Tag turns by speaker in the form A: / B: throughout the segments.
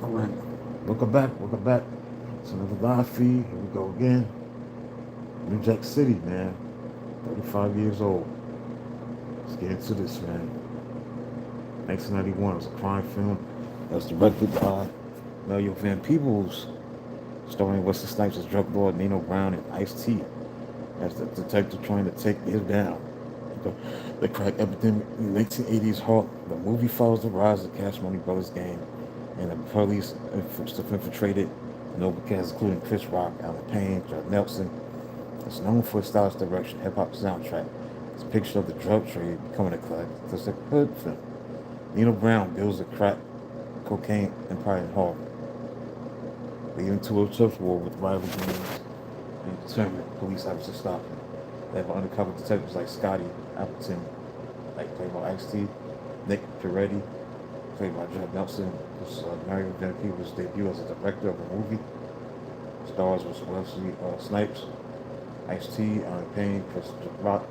A: All right. Welcome back. It's another live feed. Here we go again. New Jack City, man. 35 years old. Let's get into this, man. 1991 was a crime film that was directed by Mario Van Peebles, starring Wesley Snipes as drug lord Nino Brown and Ice-T as the detective trying to take him down. The, the crack epidemic in the 1980s halt. The movie follows the rise of the Cash Money Brothers gang and the police infiltrated noble cast including Chris Rock, Alan Payne, Judd Nelson. It's known for its stylish direction, hip hop soundtrack. It's a picture of the drug trade becoming a classic hood film. Nino Brown builds a crack cocaine empire in Harlem, leading to a tough war with rival gangs and determined police officers to stop him. They have undercover detectives like Scotty Appleton, like played by Ice-T, Nick Peretti, played by Judd Nelson. This is Mario Van Peebles' debut as a director of a movie. Stars was Wesley Snipes, Ice-T, Alan Payne, Chris Rock,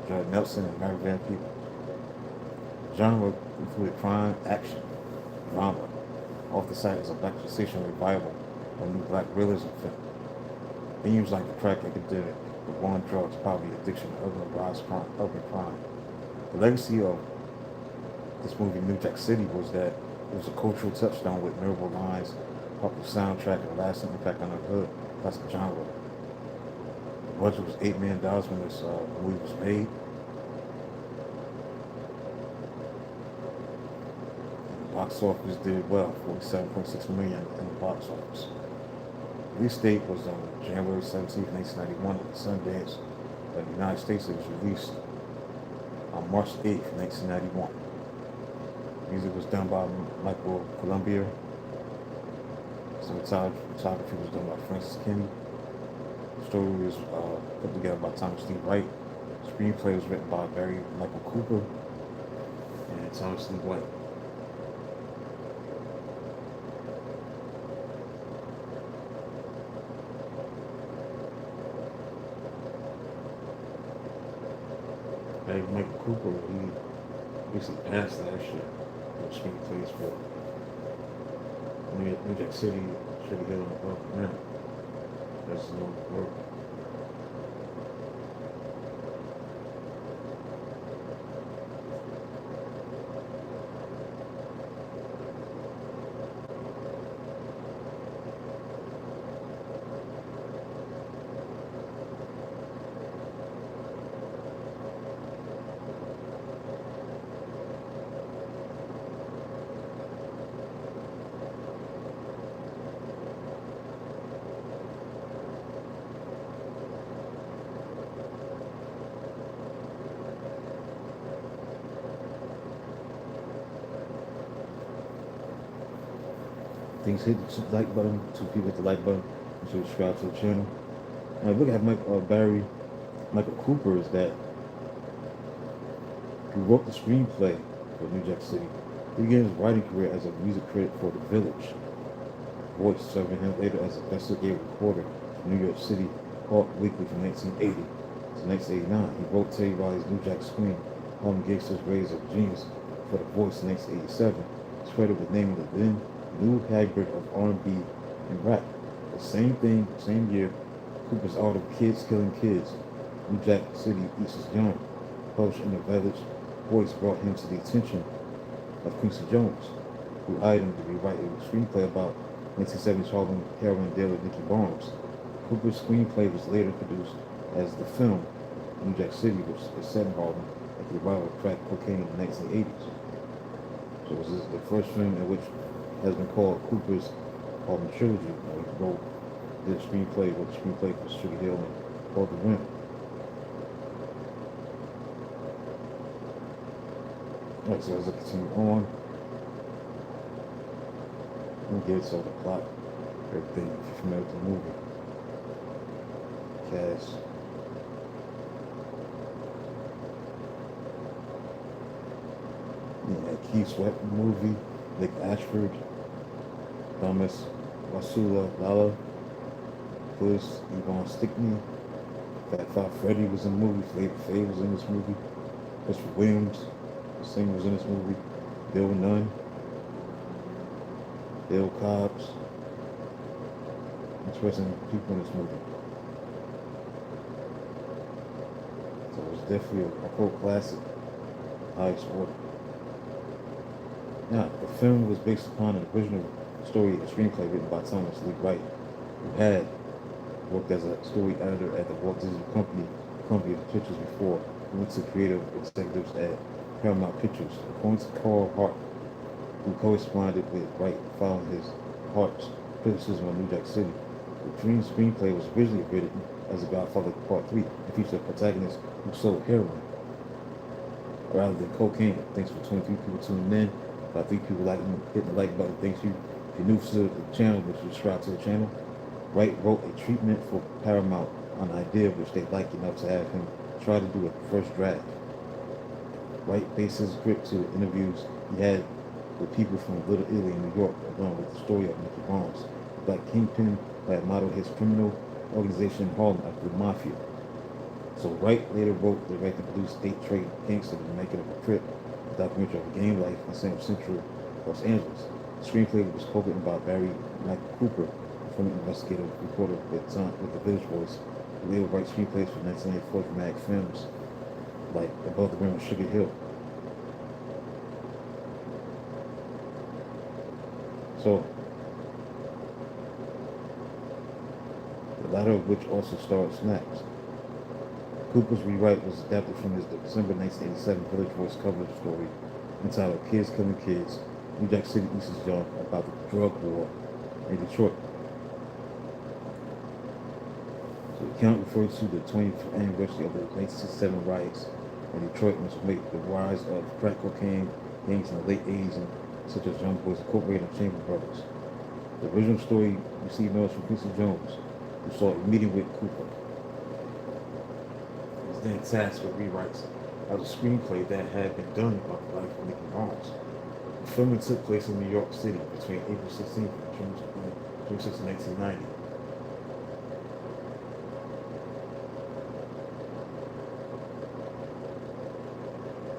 A: Judd Nelson, and Mario Van Peebles. Genre included crime, action, drama. Off the site is a black exploitation revival of new black realism film. Themes like the crack epidemic, the war on drugs, poverty, addiction, urban crime. The legacy of this movie, New Jack City, was that it was a cultural touchstone with memorable lines, popular soundtrack, and a lasting impact on the hood classic genre. The budget was $8 million when this movie was made. And the box office did well, 47.6 million in the box office. Release date was on January 17th, 1991 at Sundance. But in the United States, it was released on March 8th, 1991. Music was done by Michael Columbia. Cinematography was done by Francis Kenny. The story was put together by Thomas Lee Wright. The screenplay was written by Barry Michael Cooper and Thomas Lee White. Barry Michael Cooper, he basically passed last year for screenplays for New Jack City, Sugar Hill, and above the rim. That's no work. Things hit the like button, two people hit the like button, and subscribe to the channel. And I look at Barry Michael Cooper is that he wrote the screenplay for New Jack City. He began his writing career as a music critic for The Village. Voice serving him later as an investigative reporter for New York City Hawk Weekly from 1980 to 1989. He wrote Teddy Riley's New Jack Swing, Harlem Gangster's Rays of Genius for The Voice in 1987. He's credited with naming the then new hybrid of R&B and rap. The same year, Cooper's art of Kids Killing Kids, New Jack City Eats Is Young, published in The Village. Voice brought him to the attention of Quincy Jones, who hired him to rewrite a screenplay about 1970s Harlem heroin dealer Nicky Barnes. Cooper's screenplay was later produced as the film New Jack City, which is set in Harlem at the revival of crack cocaine in the 1980s. So this is the first film in which has been called Cooper's Harlem Trilogy. He wrote the screenplay for Sugar Hill and Called the Rim. Alright, so as I continue on, let me get to the plot, everything if you're familiar with the movie. Cast. Yeah, Keith Sweat in the movie, Nick Ashford, Thomas Wasula Lala, Phyllis Yvonne Stickney, Fat Five Freddy was in the movie, Flavor Flav was in this movie, Christopher Williams, the singer was in this movie, Bill Nunn, Bill Cobbs, interesting people in this movie. So it was definitely a cult classic, highest order. Now, the film was based upon an original story, a screenplay written by Thomas Lee Wright, who had worked as a story editor at the Walt Disney Company of Pictures before he went to creative executives at Paramount Pictures. According to Carl Hart, who corresponded with Wright following his Hart's criticism of New Jack City. The dream screenplay was originally written as The Godfather Part 3 and featured a protagonist who sold heroin rather than cocaine. Thanks for 23 people tuning in. About 3 people hitting the like button. Thanks you. If you're new to the channel, which subscribe to the channel. Wright wrote a treatment for Paramount on an idea which they liked enough to have him try to do a first draft. Wright based his script to interviews he had with people from Little Italy in New York, along with the story of Nicky Barnes, the black kingpin who had modeled his criminal organization in Harlem after the Mafia. So Wright later wrote, directed, and produced State Trade Gangster, the making of a Crip, a documentary of gang life in San Central, Los Angeles. The screenplay was co-written by Barry Michael Cooper, a former investigative reporter with the Village Voice, who later write screenplays for 1994 dramatic films like Above the Rim and Sugar Hill. So, the latter of which also starred Snacks. Cooper's rewrite was adapted from his December 1987 Village Voice cover story entitled Kids Killing Kids, New Jack City East is Young, about the drug war in Detroit. So the account refers to the 20th anniversary of the 1967 riots in Detroit, which made the rise of crack cocaine gangs in the late 80s, and such as Young Boys Incorporated and Chamber Brothers. The original story received notice from Quincy Jones, who saw a meeting with Cooper. He was then tasked with rewrites of a screenplay that had been done about the life of Nicky Barnes. The filming took place in New York City between April 16th and June 6, 1990.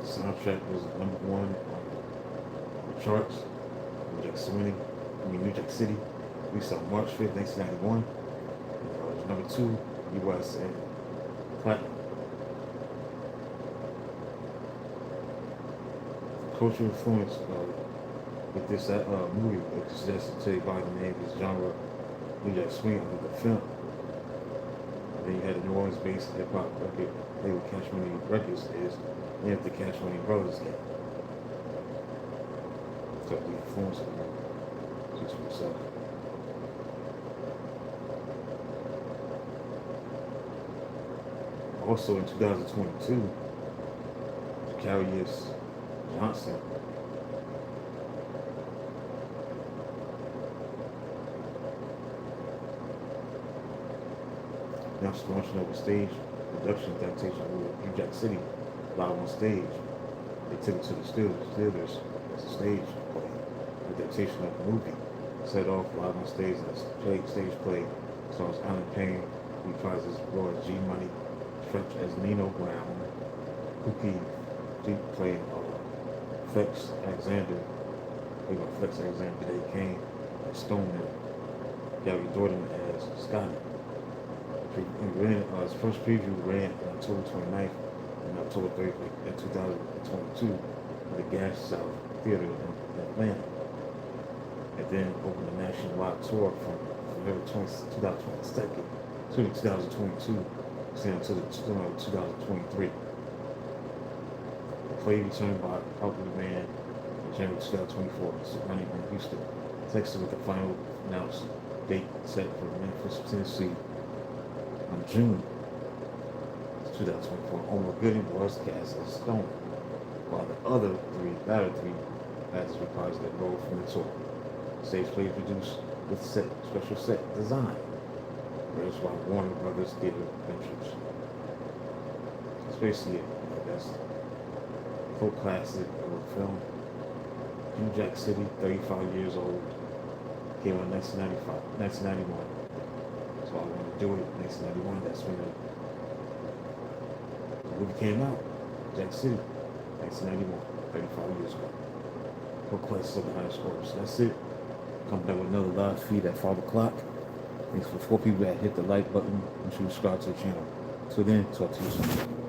A: The soundtrack was #1 on the charts. New Jack City, released on March 5th, 1991. It was #2 U.S. and platinum. Cultural influence with this movie, it suggests to tell you by the name of this genre, New Jack Swing, under the film. And then you had the New Orleans-based hip-hop record label Cash Money Records is named the Cash Money Brothers game. So the influence of the movie. Also in 2022, Jacarius Johnson announced the launching of a stage production adaptation of New Jack City live on stage. They took it to the theaters as a stage play, adaptation of the movie. Set off live on stage as stage play. Stars Alan Payne, reprises Roy G. Money, French as Nino Brown, Cookie Deep playing Flex Alexander, Dave Kane as Stoneman, Gary Jordan as Scotty. His first preview ran on October 29th and October 30th in 2022 at the Gas South Theater in Atlanta. And then opened a nationwide tour from November 2022, extending to 2023. The play returned by Popular Man in January 2024, running in Houston, Texas, with the final announced date set for Memphis, Tennessee on June 2024. Omar Gooding was cast as Stone, while the other three actors reprised their role from the tour. Stage play produced with special set design, raised by Warner Brothers Theater Ventures. It's basically it. That's full classic of a film. New Jack City, 35 years old. Came out in 1991. So I wanted to do it in 1991. That's when the movie came out. Jack City, 1991, 35 years ago. Full classic of the highest scores. That's it. come back with another live feed at 5 o'clock. Thanks for 4 people that hit the like button. Make sure you subscribe to the channel. So then, talk to you soon.